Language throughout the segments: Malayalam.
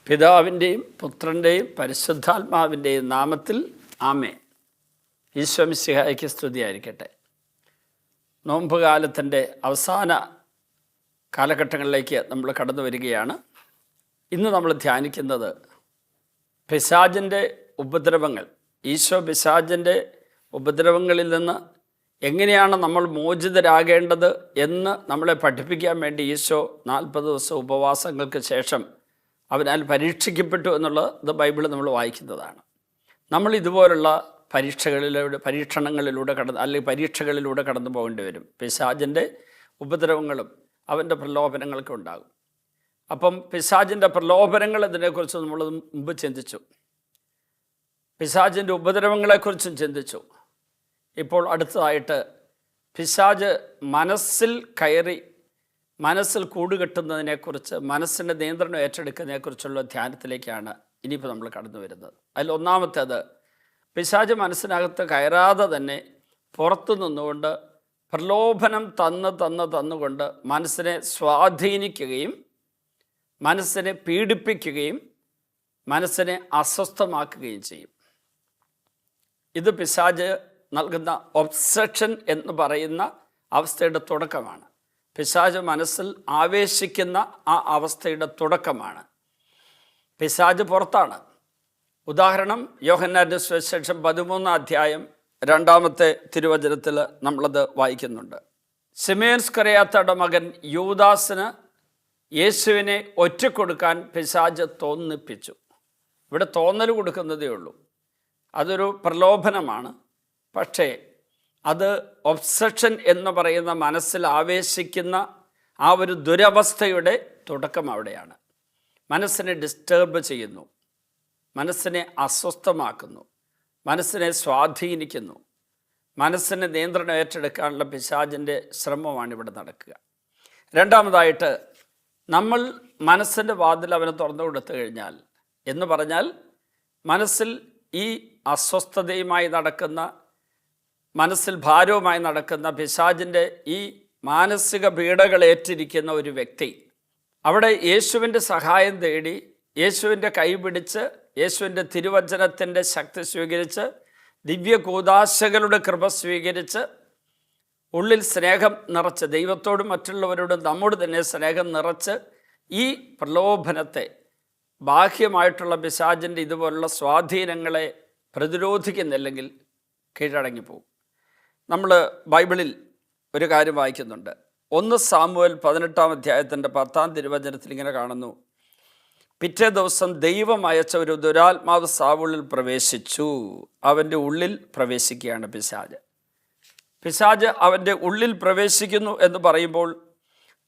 പിതാവിൻ്റെയും പുത്രൻ്റെയും പരിശുദ്ധാത്മാവിൻ്റെയും നാമത്തിൽ ആമേൻ. ഈശോ മിശിഹായ്ക്ക് സ്തുതിയായിരിക്കട്ടെ. നോമ്പുകാലത്തിൻ്റെ അവസാന കാലഘട്ടങ്ങളിലേക്ക് നമ്മൾ കടന്നു വരികയാണ്. ഇന്ന് നമ്മൾ ധ്യാനിക്കുന്നത് പിശാചിൻ്റെ ഉപദ്രവങ്ങൾ. ഈശോ പിശാചിൻ്റെ ഉപദ്രവങ്ങളിൽ നിന്ന് എങ്ങനെയാണ് നമ്മൾ മോചിതരാകേണ്ടത് എന്ന് നമ്മളെ പഠിപ്പിക്കാൻ വേണ്ടി ഈശോ 40 ദിവസം ഉപവാസങ്ങൾക്ക് ശേഷം അവനാൽ പരീക്ഷിക്കപ്പെട്ടു എന്നുള്ളത് ബൈബിൾ നമ്മൾ വായിക്കുന്നതാണ്. നമ്മൾ ഇതുപോലുള്ള പരീക്ഷണങ്ങളിലൂടെ പരീക്ഷകളിലൂടെ കടന്നു പോകേണ്ടി വരും. പിശാചിൻ്റെ ഉപദ്രവങ്ങളും അവൻ്റെ പ്രലോഭനങ്ങളൊക്കെ ഉണ്ടാകും. അപ്പം പിശാചിൻ്റെ പ്രലോഭനങ്ങൾ ഇതിനെക്കുറിച്ച് നമ്മൾ മുമ്പ് ചിന്തിച്ചു. പിശാചിൻ്റെ ഉപദ്രവങ്ങളെക്കുറിച്ചും ചിന്തിച്ചു. ഇപ്പോൾ അടുത്തതായിട്ട് പിശാച് മനസ്സിൽ കയറി മനസ്സിൽ കൂടുകെട്ടുന്നതിനെക്കുറിച്ച്, മനസ്സിൻ്റെ നിയന്ത്രണം ഏറ്റെടുക്കുന്നതിനെക്കുറിച്ചുള്ള ധ്യാനത്തിലേക്കാണ് ഇനിയിപ്പോൾ നമ്മൾ കടന്നു വരുന്നത്. അതിൽ ഒന്നാമത്തേത്, പിശാച് മനസ്സിനകത്ത് കയറാതെ തന്നെ പുറത്തു നിന്നുകൊണ്ട് പ്രലോഭനം തന്നുകൊണ്ട് മനസ്സിനെ സ്വാധീനിക്കുകയും മനസ്സിനെ പീഡിപ്പിക്കുകയും മനസ്സിനെ അസ്വസ്ഥമാക്കുകയും ചെയ്യും. ഇത് പിശാച് നൽകുന്ന ഒബ്സഷൻ എന്ന് പറയുന്ന അവസ്ഥയുടെ തുടക്കമാണ്. പിശാച് മനസ്സിൽ ആവേശിക്കുന്ന ആ അവസ്ഥയുടെ തുടക്കമാണ്. പിശാച് പുറത്താണ്. ഉദാഹരണം, യോഹന്നാന്റെ സുവിശേഷം 13 അധ്യായം 2 തിരുവചനത്തിൽ നമ്മളത് വായിക്കുന്നുണ്ട്. ശിമയോൻ സ്കറിയാത്തയുടെ മകൻ യൂദാസിന് യേശുവിനെ ഒറ്റക്കൊടുക്കാൻ പിശാച് തോന്നിപ്പിച്ചു. ഇവിടെ തോന്നൽ കൊടുക്കുന്നതേ ഉള്ളൂ. അതൊരു പ്രലോഭനമാണ്. പക്ഷേ അത് ഒബ്സഷൻ എന്ന് പറയുന്ന മനസ്സിൽ ആവേശിക്കുന്ന ആ ഒരു ദുരവസ്ഥയുടെ തുടക്കം അവിടെയാണ്. മനസ്സിനെ ഡിസ്റ്റർബ് ചെയ്യുന്നു, മനസ്സിനെ അസ്വസ്ഥമാക്കുന്നു, മനസ്സിനെ സ്വാധീനിക്കുന്നു. മനസ്സിനെ നിയന്ത്രണം ഏറ്റെടുക്കാനുള്ള പിശാചിൻ്റെ ശ്രമമാണ് ഇവിടെ നടക്കുക. രണ്ടാമതായിട്ട്, നമ്മൾ മനസ്സിൻ്റെ വാതിൽ അവന് തുറന്നു കൊടുത്തു കഴിഞ്ഞാൽ എന്ന് പറഞ്ഞാൽ, മനസ്സിൽ ഈ അസ്വസ്ഥതയുമായി നടക്കുന്ന, മനസ്സിൽ ഭാരവുമായി നടക്കുന്ന പിശാചിൻ്റെ ഈ മാനസിക പീഡകളേറ്റിരിക്കുന്ന ഒരു വ്യക്തി അവിടെ യേശുവിൻ്റെ സഹായം തേടി, യേശുവിൻ്റെ കൈ പിടിച്ച്, യേശുവിൻ്റെ തിരുവചനത്തിൻ്റെ ശക്തി സ്വീകരിച്ച്, ദിവ്യകൂദാശകളുടെ കൃപ സ്വീകരിച്ച്, ഉള്ളിൽ സ്നേഹം നിറച്ച്, ദൈവത്തോടും മറ്റുള്ളവരോടും നമ്മോട് തന്നെ സ്നേഹം നിറച്ച്, ഈ പ്രലോഭനത്തെ, ബാഹ്യമായിട്ടുള്ള പിശാചിൻ്റെ ഇതുപോലുള്ള സ്വാധീനങ്ങളെ പ്രതിരോധിക്കുന്നില്ലെങ്കിൽ കീഴടങ്ങിപ്പോകും. നമ്മൾ ബൈബിളിൽ ഒരു കാര്യം വായിക്കുന്നുണ്ട്. 1 സാമുവേൽ 18 അധ്യായത്തിൻ്റെ 10 തിരുവചനത്തിൽ ഇങ്ങനെ കാണുന്നു: പിറ്റേ ദിവസം ദൈവം അയച്ച ഒരു ദുരാത്മാവ് സാവൂളിൽ പ്രവേശിച്ചു. അവൻ്റെ ഉള്ളിൽ പ്രവേശിക്കുകയാണ് പിശാച്. പിശാച് അവൻ്റെ ഉള്ളിൽ പ്രവേശിക്കുന്നു എന്ന് പറയുമ്പോൾ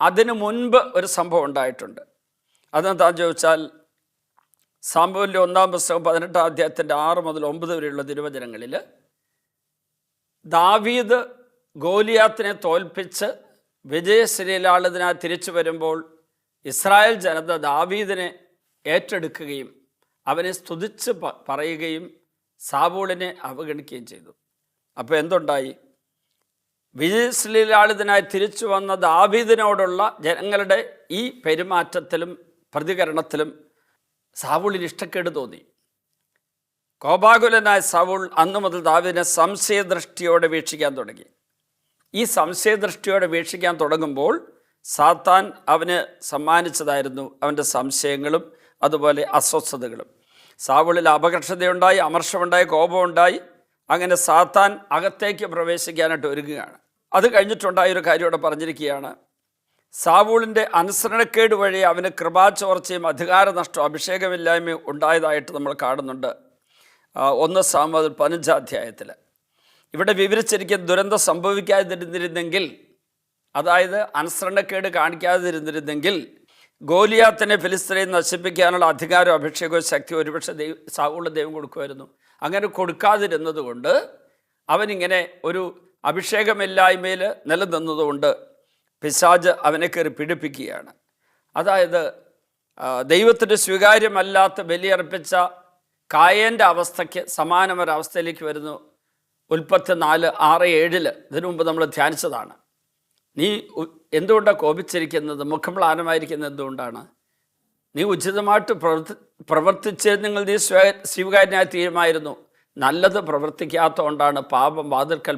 അതിനു മുൻപ് ഒരു സംഭവം ഉണ്ടായിട്ടുണ്ട്. അതെന്താണെന്ന് ചോദിച്ചാൽ, സാമുവേലിൻ്റെ 1 പുസ്തകം 18 അധ്യായത്തിൻ്റെ 6 മുതൽ 9 വരെയുള്ള തിരുവചനങ്ങളിൽ ദാവീദ് ഗോലിയാത്തിനെ തോൽപ്പിച്ച് വിജയശ്രീലാളിതനായി തിരിച്ചു വരുമ്പോൾ ഇസ്രായേൽ ജനത ദാവീദിനെ ഏറ്റെടുക്കുകയും അവനെ സ്തുതിച്ച് പറയുകയും സാവൂളിനെ അവഗണിക്കുകയും ചെയ്തു. അപ്പോൾ എന്തുണ്ടായി? വിജയശ്രീലാളിതനായി തിരിച്ചു വന്ന ദാവീദിനോടുള്ള ജനങ്ങളുടെ ഈ പെരുമാറ്റത്തിലും പ്രതികരണത്തിലും സാവൂളിന് ഇഷ്ടക്കേട് തോന്നി. കോപാകുലനായ സൗൾ അന്നു മുതൽ ദാവീദിനെ സംശയദൃഷ്ടിയോടെ വീക്ഷിക്കാൻ തുടങ്ങി. ഈ സംശയദൃഷ്ടിയോടെ വീക്ഷിക്കാൻ തുടങ്ങുമ്പോൾ സാത്താൻ അവന് സമ്മാനിച്ചതായിരുന്നു അവൻ്റെ സംശയങ്ങളും അതുപോലെ അസ്വസ്ഥതകളും. സൗളിൽ അപകർഷതയുണ്ടായി, അമർഷമുണ്ടായി, കോപമുണ്ടായി. അങ്ങനെ സാത്താൻ അകത്തേക്ക് പ്രവേശിക്കാനായിട്ട് ഒരുങ്ങുകയാണ്. അത് കഴിഞ്ഞിട്ടുണ്ടായൊരു കാര്യം ഇവിടെ പറഞ്ഞിരിക്കുകയാണ്. സാവൂളിൻ്റെ അനുസരണക്കേട് വഴി അവന് കൃപാചോർച്ചയും അധികാരനഷ്ടവും അഭിഷേകമില്ലായ്മയും ഉണ്ടായതായിട്ട് നമ്മൾ കാണുന്നുണ്ട്. 1 സാമുവേൽ 15 അധ്യായത്തിൽ ഇവിടെ വിവരിച്ചിരിക്കുന്ന ദുരന്തം സംഭവിക്കാതിരുന്നിരുന്നെങ്കിൽ, അതായത് അനുസരണക്കേട് കാണിക്കാതിരുന്നിരുന്നെങ്കിൽ, ഗോലിയാത്തിനെ ഫിലിസ്തീനെ നശിപ്പിക്കാനുള്ള അധികാരവും അഭിഷേകവും ശക്തി ഒരുപക്ഷെ സാവൂളിന് ദൈവം കൊടുക്കുമായിരുന്നു. അങ്ങനെ കൊടുക്കാതിരുന്നത് കൊണ്ട്, അവനിങ്ങനെ ഒരു അഭിഷേകമില്ലായ്മയിൽ നിലനിന്നതുകൊണ്ട് പിശാച് അവനെ കയറി പീഡിപ്പിക്കുകയാണ്. അതായത് ദൈവത്തിൻ്റെ സ്വീകാര്യമല്ലാത്ത ബലിയർപ്പിച്ച കായേൻ്റെ അവസ്ഥയ്ക്ക് സമാനമൊരവസ്ഥയിലേക്ക് വരുന്നു. ഉൽപ്പത്തി 4:6-7 ഇതിനു മുമ്പ് നമ്മൾ ധ്യാനിച്ചതാണ്. നീ എന്തുകൊണ്ടാണ് കോപിച്ചിരിക്കുന്നത്, മുഖംപ്ലാനമായിരിക്കുന്നത് എന്തുകൊണ്ടാണ്? നീ ഉചിതമായിട്ട് പ്രവർത്തിച്ചിരുന്നെങ്കിൽ നീ സ്വീകാര്യനായി തീരുമായിരുന്നു. നല്ലത് പ്രവർത്തിക്കാത്തതുകൊണ്ടാണ് പാപം വാതിൽക്കൽ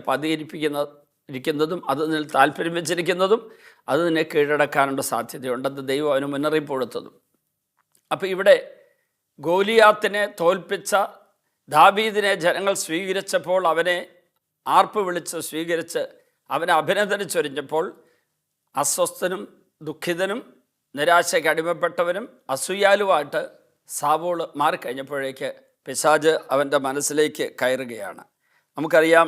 ഇരിക്കുന്നതും അത് നിന്നിൽ താല്പര്യം വെച്ചിരിക്കുന്നതും അത് നിന്നെ കീഴടക്കാനുള്ള സാധ്യതയുണ്ടെന്ന് ദൈവം അവന് മുന്നറിയിപ്പ് കൊടുത്തതും. അപ്പോൾ ഇവിടെ ഗോലിയാത്തിനെ തോൽപ്പിച്ച ദാവീദിനെ ജനങ്ങൾ സ്വീകരിച്ചപ്പോൾ, അവനെ ആർപ്പ് വിളിച്ച് സ്വീകരിച്ച് അവനെ അഭിനന്ദനം ചൊരിഞ്ഞപ്പോൾ, അസ്വസ്ഥനും ദുഃഖിതനും നിരാശയ്ക്ക് അടിമപ്പെട്ടവനും അസൂയാലുമായിട്ട് സാവൂൾ മാറിക്കഴിഞ്ഞപ്പോഴേക്ക് പിശാച് അവൻ്റെ മനസ്സിലേക്ക് കയറുകയാണ്. നമുക്കറിയാം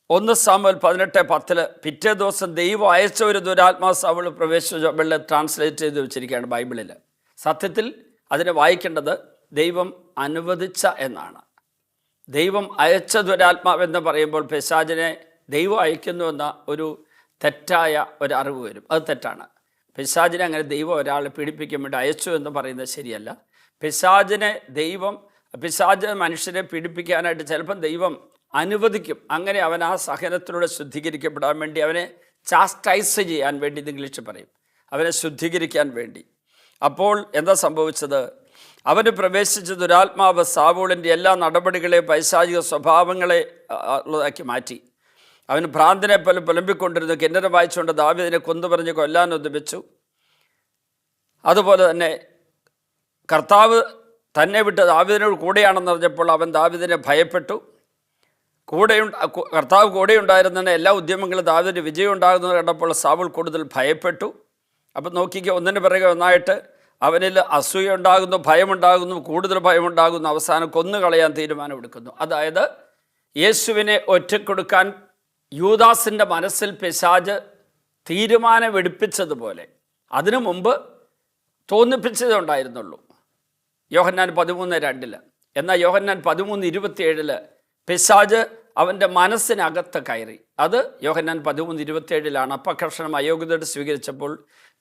1 സാമുവേൽ 18:10 പിറ്റേ ദിവസം ദൈവം അയച്ച ഒരു ദുരാത്മാവ് സാവൂൾ പ്രവേശിച്ച വെള്ള ട്രാൻസ്ലേറ്റ് ചെയ്ത് വെച്ചിരിക്കുകയാണ് ബൈബിളിൽ. സത്യത്തിൽ അതിനെ വായിക്കേണ്ടത് ദൈവം അനുവദിച്ച എന്നാണ്. ദൈവം അയച്ച ദുരാത്മാവെന്ന് പറയുമ്പോൾ പിശാചിനെ ദൈവം അയക്കുന്നുവെന്ന ഒരു തെറ്റായ ഒരു അറിവ് വരും. അത് തെറ്റാണ്. പിശാചിനെ അങ്ങനെ ദൈവം ഒരാളെ പീഡിപ്പിക്കാൻ വേണ്ടി അയച്ചു എന്ന് പറയുന്നത് ശരിയല്ല. പിശാച് മനുഷ്യരെ പീഡിപ്പിക്കാനായിട്ട് ചിലപ്പം ദൈവം അനുവദിക്കും. അങ്ങനെ അവൻ ആ സഹനത്തിലൂടെ ശുദ്ധീകരിക്കപ്പെടാൻ വേണ്ടി, അവനെ ചാസ്റ്റൈസ് ചെയ്യാൻ വേണ്ടി, ഇംഗ്ലീഷിൽ പറയും, അവനെ ശുദ്ധീകരിക്കാൻ വേണ്ടി. അപ്പോൾ എന്താ സംഭവിച്ചത്? അവന് പ്രവേശിച്ച ദുരാത്മാവ് സാവൂളിൻ്റെ എല്ലാ നടപടികളെയും പൈശാചിക സ്വഭാവങ്ങളെ ഉള്ളതാക്കി മാറ്റി. അവന് ഭ്രാന്തനെ പോലെ പുലമ്പിക്കൊണ്ടിരുന്നു. കിന്നരം വായിച്ചുകൊണ്ട് ദാവീദിനെ കൊന്നുപറഞ്ഞ് കൊല്ലാൻ ഉദ്യമിച്ചു. അതുപോലെ തന്നെ കർത്താവ് തന്നെ വിട്ട് ദാവീദിനോട് കൂടെയാണെന്ന് അറിഞ്ഞപ്പോൾ അവൻ ദാവീദിനെ ഭയപ്പെട്ടു. കർത്താവ് കൂടെയുണ്ടായിരുന്ന എല്ലാ ഉദ്യമങ്ങളും ദാവീദിന് വിജയം ഉണ്ടാകുന്നത് കണ്ടപ്പോൾ സാവൂൾ കൂടുതൽ ഭയപ്പെട്ടു. അപ്പം നോക്കിക്കുക, ഒന്നിന് പിറകെ ഒന്നായിട്ട് അവനിൽ അസൂയ ഉണ്ടാകുന്നു, ഭയമുണ്ടാകുന്നു, കൂടുതൽ ഭയമുണ്ടാകുന്നു, അവസാനം കൊന്നുകളയാൻ തീരുമാനമെടുക്കുന്നു. അതായത് യേശുവിനെ ഒറ്റക്കൊടുക്കാൻ യൂദാസിൻ്റെ മനസ്സിൽ പിശാച് തീരുമാനമെടുപ്പിച്ചതുപോലെ അതിനു മുമ്പ് തോന്നിപ്പിച്ചതേ ഉണ്ടായിരുന്നുള്ളൂ. യോഹന്നാൻ 13:2. എന്നാൽ യോഹന്നാൻ 13:27 പിശാച് അവൻ്റെ മനസ്സിനകത്ത് കയറി. അത് യോഹന്നാൻ 13:27 അപ്പക്കർഷണം അയോഗ്യതയോട് സ്വീകരിച്ചപ്പോൾ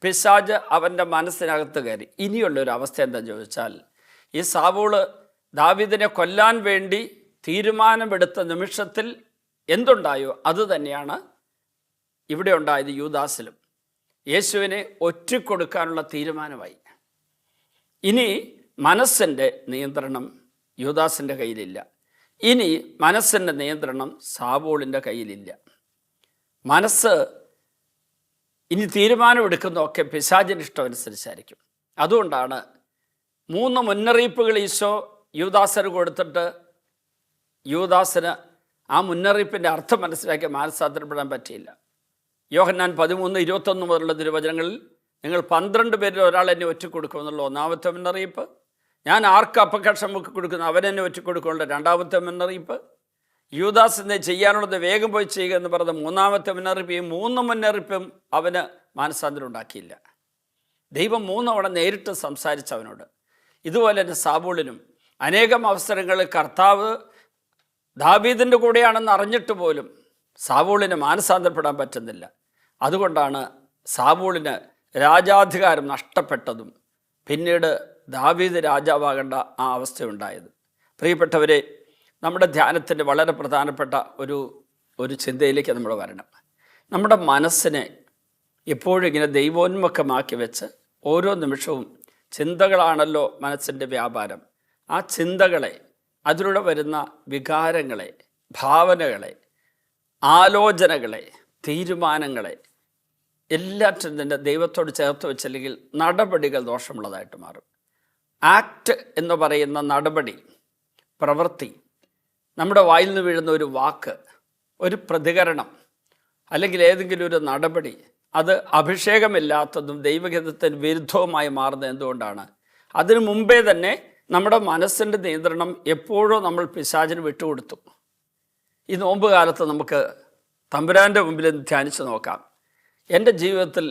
പിശാച് അവൻ്റെ മനസ്സിനകത്ത് കയറി. ഇനിയുള്ളൊരു അവസ്ഥ എന്താണെന്ന് ചോദിച്ചാൽ, ഈ സാവൂള് ദാവീദിനെ കൊല്ലാൻ വേണ്ടി തീരുമാനമെടുത്ത നിമിഷത്തിൽ എന്തുണ്ടായോ അത് തന്നെയാണ് ഇവിടെ ഉണ്ടായത് യൂദാസിലും. യേശുവിനെ ഒറ്റിക്കൊടുക്കാനുള്ള തീരുമാനമായി. ഇനി മനസ്സിൻ്റെ നിയന്ത്രണം യൂദാസിൻ്റെ കയ്യിലില്ല. ഇനി മനസ്സിൻ്റെ നിയന്ത്രണം സാവൂളിൻ്റെ കയ്യിലില്ല. മനസ്സ് ഇനി തീരുമാനമെടുക്കുന്നതൊക്കെ പിശാചിൻ്റെ ഇഷ്ടമനുസരിച്ചായിരിക്കും. അതുകൊണ്ടാണ് 3 മുന്നറിയിപ്പുകൾ ഈശോ യൂദാസിന് കൊടുത്തിട്ട് യൂദാസിന് ആ മുന്നറിയിപ്പിൻ്റെ അർത്ഥം മനസ്സിലാക്കി മാനസാന്തരപ്പെടാൻ പറ്റിയില്ല. യോഹന്നാൻ 13:21 മുതലുള്ള തിരുവചനങ്ങളിൽ നിങ്ങൾ 12 പേരിൽ ഒരാൾ എന്നെ ഒറ്റിക്കൊടുക്കുമെന്നുള്ള 1-ാമത്തെ മുന്നറിയിപ്പ്, ഞാൻ ആർക്ക് അപ്പക്കഷം കൊടുക്കുന്നു അവനെന്നെ ഒറ്റിക്കൊടുക്കുന്നുള്ള 2-ാമത്തെ മുന്നറിയിപ്പ്, യൂദാസ് എന്നെ ചെയ്യാനുള്ളത് വേഗം പോയി ചെയ്യുക എന്ന് പറഞ്ഞ 3-ാമത്തെ മുന്നറിയിപ്പ്. ഈ 3 മുന്നറിയിപ്പും അവന് മാനസാന്തരം ഉണ്ടാക്കിയില്ല. ദൈവം 3 തവണ നേരിട്ട് സംസാരിച്ചവനോട്. ഇതുപോലെ തന്നെ സാവൂളിനും അനേകം അവസരങ്ങളിൽ കർത്താവ് ദാവീദിൻ്റെ കൂടെയാണെന്ന് അറിഞ്ഞിട്ട് പോലും സാവൂളിന് മാനസാന്തരപ്പെടാൻ പറ്റുന്നില്ല. അതുകൊണ്ടാണ് സാവൂളിന് രാജാധികാരം നഷ്ടപ്പെട്ടതും പിന്നീട് ദാവീദ് രാജാവാകേണ്ട ആ അവസ്ഥയുണ്ടായത്. പ്രിയപ്പെട്ടവരെ, നമ്മുടെ ധ്യാനത്തിൻ്റെ വളരെ പ്രധാനപ്പെട്ട ഒരു ചിന്തയിലേക്ക് നമ്മൾ വരണം. നമ്മുടെ മനസ്സിനെ എപ്പോഴും ഇങ്ങനെ ദൈവോന്മുഖമാക്കി വെച്ച് ഓരോ നിമിഷവും ചിന്തകളാണല്ലോ മനസ്സിൻ്റെ വ്യാപാരം. ആ ചിന്തകളെ, അതിലൂടെ വരുന്ന വികാരങ്ങളെ, ഭാവനകളെ, ആലോചനകളെ, തീരുമാനങ്ങളെ എല്ലാറ്റിനും തന്നെ ദൈവത്തോട് ചേർത്ത് വെച്ചില്ലെങ്കിൽ നടപടികൾ ദോഷമുള്ളതായിട്ട് മാറും. ആക്ട് എന്ന് പറയുന്ന നടപടി, പ്രവൃത്തി, നമ്മുടെ വായിൽ നിന്ന് വീഴുന്ന ഒരു വാക്ക്, ഒരു പ്രതികരണം, അല്ലെങ്കിൽ ഏതെങ്കിലും ഒരു നടപടി, അത് അഭിഷേകമില്ലാത്തതും ദൈവഹിതത്തിന് വിരുദ്ധവുമായി മാറുന്നത് എന്തുകൊണ്ടാണ്? അതിനു മുമ്പേ തന്നെ നമ്മുടെ മനസ്സിൻ്റെ നിയന്ത്രണം എപ്പോഴോ നമ്മൾ പിശാചിന് വിട്ടുകൊടുത്തു. ഈ നോമ്പ് കാലത്ത് നമുക്ക് തമ്പുരാൻ്റെ മുമ്പിൽ ധ്യാനിച്ച് നോക്കാം. എൻ്റെ ജീവിതത്തിൽ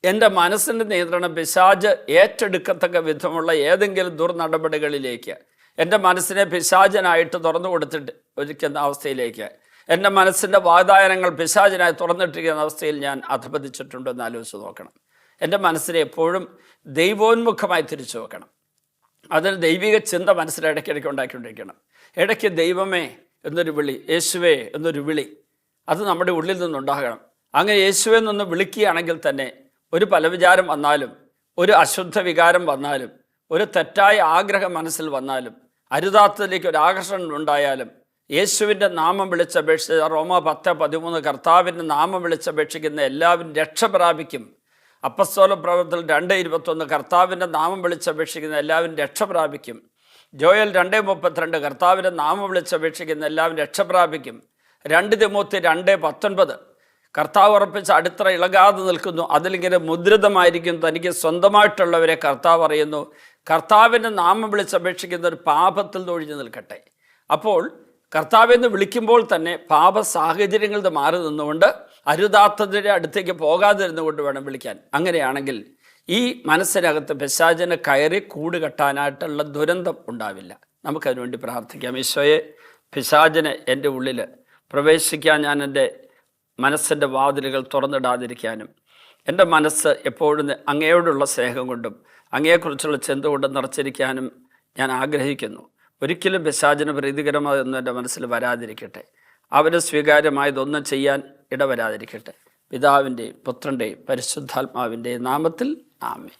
എൻ്റെ മനസ്സിൻ്റെ നിയന്ത്രണം പിശാച് ഏറ്റെടുക്കത്തക്ക വിധമുള്ള ഏതെങ്കിലും ദുർനടപടികളിലേക്ക്, എൻ്റെ മനസ്സിനെ പിശാചനായിട്ട് തുറന്നു കൊടുത്തിട്ട് ഒരിക്കുന്ന അവസ്ഥയിലേക്ക്, എൻ്റെ മനസ്സിൻ്റെ വാതായനങ്ങൾ പിശാചനായി തുറന്നിട്ടിരിക്കുന്ന അവസ്ഥയിൽ ഞാൻ അധപതിച്ചിട്ടുണ്ടെന്ന് ആലോചിച്ച് നോക്കണം. എൻ്റെ മനസ്സിനെ എപ്പോഴും ദൈവോന്മുഖമായി തിരിച്ചു വെക്കണം. അതിന് ദൈവിക ചിന്ത മനസ്സിൽ ഇടയ്ക്കിടയ്ക്ക് ഉണ്ടാക്കിക്കൊണ്ടിരിക്കണം. ഇടയ്ക്ക് ദൈവമേ എന്നൊരു വിളി, യേശുവേ എന്നൊരു വിളി, അത് നമ്മുടെ ഉള്ളിൽ നിന്നുണ്ടാകണം. അങ്ങനെ യേശുവെ നിന്ന് വിളിക്കുകയാണെങ്കിൽ തന്നെ ഒരു പലവിചാരം വന്നാലും, ഒരു അശുദ്ധ വികാരം വന്നാലും, ഒരു തെറ്റായ ആഗ്രഹം മനസ്സിൽ വന്നാലും, അരുതാത്തതിലേക്ക് ഒരു ആകർഷണം ഉണ്ടായാലും, യേശുവിൻ്റെ നാമം വിളിച്ചപേക്ഷിച്ച റോമ 10:13 കർത്താവിൻ്റെ നാമം വിളിച്ചപേക്ഷിക്കുന്ന എല്ലാവരും രക്ഷ പ്രാപിക്കും. അപ്പസ്തോല പ്രവർത്തനം 2:21 കർത്താവിൻ്റെ നാമം വിളിച്ചപേക്ഷിക്കുന്ന എല്ലാവരും രക്ഷ പ്രാപിക്കും. ജോയൽ 2:32 കർത്താവിൻ്റെ നാമം വിളിച്ചപേക്ഷിക്കുന്ന എല്ലാവരും രക്ഷ പ്രാപിക്കും. 2 തിമോത്തി 2:19 കർത്താവ് ഉറപ്പിച്ച അടിത്തറ ഇളകാതെ നിൽക്കുന്നു, അതിലിങ്ങനെ മുദ്രിതമായിരിക്കും, തനിക്ക് സ്വന്തമായിട്ടുള്ളവരെ കർത്താവ് അറിയുന്നു. കർത്താവിൻ്റെ നാമം വിളിച്ചപേക്ഷിക്കുന്ന ഒരു പാപത്തിൽ ഒഴിഞ്ഞു നിൽക്കട്ടെ. അപ്പോൾ കർത്താവെന്ന് വിളിക്കുമ്പോൾ തന്നെ പാപ സാഹചര്യങ്ങളിൽ നിന്ന് മാറി നിന്നുകൊണ്ട് അരുതാത്തതിൻ്റെ അടുത്തേക്ക് പോകാതിരുന്നുകൊണ്ട് വേണം വിളിക്കാൻ. അങ്ങനെയാണെങ്കിൽ ഈ മനസ്സിനകത്ത് പിശാചിനെ കയറി കൂട് കെട്ടാനായിട്ടുള്ള ദുരന്തം ഉണ്ടാവില്ല. നമുക്കതിനുവേണ്ടി പ്രാർത്ഥിക്കാം. ഈശോയെ, പിശാചിനെ എൻ്റെ ഉള്ളിൽ പ്രവേശിക്കാൻ ഞാൻ എൻ്റെ മനസ്സിൻ്റെ വാതിലുകൾ തുറന്നിടാതിരിക്കാനും എൻ്റെ മനസ്സ് എപ്പോഴും അങ്ങയോടുള്ള സ്നേഹം കൊണ്ടും അങ്ങയെക്കുറിച്ചുള്ള ചിന്ത കൊണ്ടും നിറച്ചിരിക്കാനും ഞാൻ ആഗ്രഹിക്കുന്നു. ഒരിക്കലും പിശാചിന് പ്രീതികരമായൊന്നും എൻ്റെ മനസ്സിൽ വരാതിരിക്കട്ടെ. അവന് സ്വീകാര്യമായതൊന്നും ചെയ്യാൻ ഇടവരാതിരിക്കട്ടെ. പിതാവിൻ്റെയും പുത്രൻ്റെയും പരിശുദ്ധാത്മാവിൻ്റെയും നാമത്തിൽ ആമേൻ.